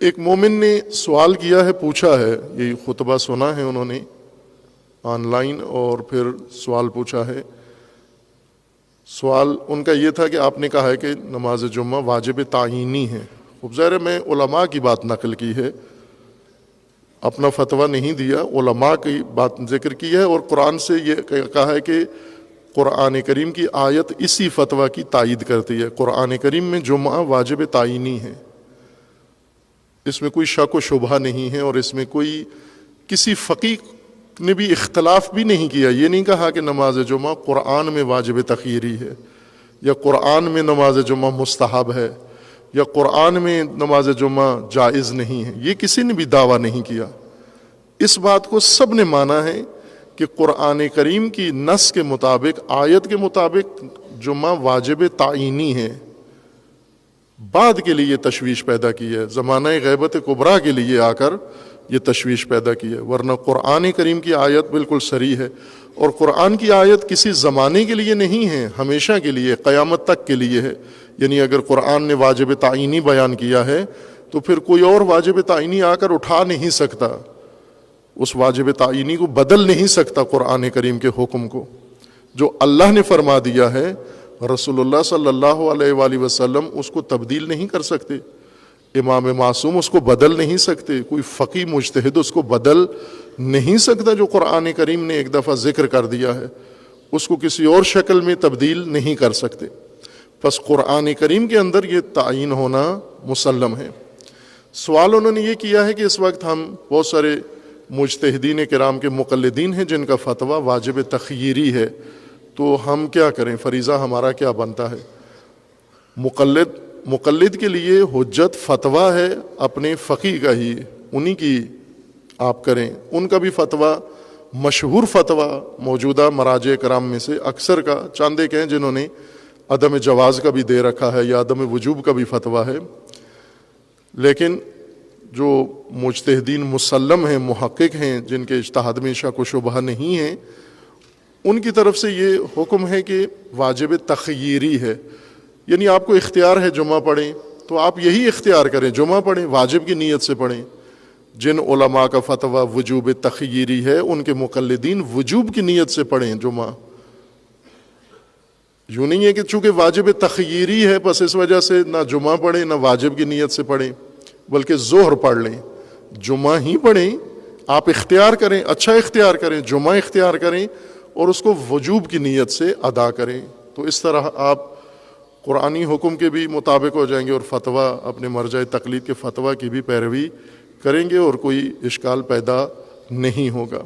ایک مومن نے سوال کیا ہے، پوچھا ہے، یہ خطبہ سنا ہے انہوں نے آن لائن، اور پھر سوال پوچھا ہے۔ سوال ان کا یہ تھا کہ آپ نے کہا ہے کہ نماز جمعہ واجب تعینی ہے۔ خوب ظاہر ہے میں علماء کی بات نقل کی ہے، اپنا فتویٰ نہیں دیا، علماء کی بات ذکر کی ہے، اور قرآن سے یہ کہا ہے کہ قرآن کریم کی آیت اسی فتویٰ کی تائید کرتی ہے۔ قرآن کریم میں جمعہ واجب تعینی ہے، اس میں کوئی شک و شبہ نہیں ہے، اور اس میں کوئی کسی فقیہ نے بھی اختلاف بھی نہیں کیا۔ یہ نہیں کہا کہ نماز جمعہ قرآن میں واجب تخییری ہے، یا قرآن میں نماز جمعہ مستحب ہے، یا قرآن میں نماز جمعہ جائز نہیں ہے، یہ کسی نے بھی دعویٰ نہیں کیا۔ اس بات کو سب نے مانا ہے کہ قرآن کریم کی نص کے مطابق، آیت کے مطابق جمعہ واجب تعینی ہے۔ بعد کے لیے یہ تشویش پیدا کی ہے، زمانہ غیبت کبریٰ کے لیے آ کر یہ تشویش پیدا کی ہے، ورنہ قرآن کریم کی آیت بالکل صریح ہے، اور قرآن کی آیت کسی زمانے کے لیے نہیں ہے، ہمیشہ کے لیے، قیامت تک کے لیے ہے۔ یعنی اگر قرآن نے واجب تعینی بیان کیا ہے تو پھر کوئی اور واجب تعینی آ کر اٹھا نہیں سکتا، اس واجب تعینی کو بدل نہیں سکتا۔ قرآن کریم کے حکم کو جو اللہ نے فرما دیا ہے، رسول اللہ صلی اللہ علیہ وآلہ وسلم اس کو تبدیل نہیں کر سکتے، امام معصوم اس کو بدل نہیں سکتے، کوئی فقیہ مجتہد اس کو بدل نہیں سکتا۔ جو قرآن کریم نے ایک دفعہ ذکر کر دیا ہے اس کو کسی اور شکل میں تبدیل نہیں کر سکتے۔ پس قرآن کریم کے اندر یہ تعین ہونا مسلم ہے۔ سوال انہوں نے یہ کیا ہے کہ اس وقت ہم بہت سارے مجتہدین کرام کے مقلدین ہیں جن کا فتویٰ واجب تخییری ہے، تو ہم کیا کریں، فریضہ ہمارا کیا بنتا ہے؟ مقلد کے لیے حجت فتویٰ ہے اپنے فقیہ کا ہی، انہی کی آپ کریں۔ ان کا بھی فتویٰ، مشہور فتویٰ موجودہ مراجع کرام میں سے اکثر کا، چند ایک ہیں جنہوں نے عدم جواز کا بھی دے رکھا ہے یا عدم وجوب کا بھی فتویٰ ہے، لیکن جو مجتہدین مسلم ہیں، محقق ہیں، جن کے اجتہاد میں شک و شبہ نہیں ہے، ان کی طرف سے یہ حکم ہے کہ واجب تخییری ہے۔ یعنی آپ کو اختیار ہے جمعہ پڑھیں تو آپ یہی اختیار کریں، جمعہ پڑھیں، واجب کی نیت سے پڑھیں۔ جن علماء کا فتویٰ وجوب تخییری ہے ان کے مقلدین وجوب کی نیت سے پڑھیں جمعہ۔ یوں نہیں ہے کہ چونکہ واجب تخییری ہے بس اس وجہ سے نہ جمعہ پڑھیں نہ واجب کی نیت سے پڑھیں، بلکہ ظہر پڑھ لیں، جمعہ ہی پڑھیں۔ آپ اختیار کریں، اچھا اختیار کریں، جمعہ اختیار کریں اور اس کو وجوب کی نیت سے ادا کریں، تو اس طرح آپ قرآنی حکم کے بھی مطابق ہو جائیں گے اور فتویٰ اپنے مرجع تقلید کے فتویٰ کی بھی پیروی کریں گے اور کوئی اشکال پیدا نہیں ہوگا۔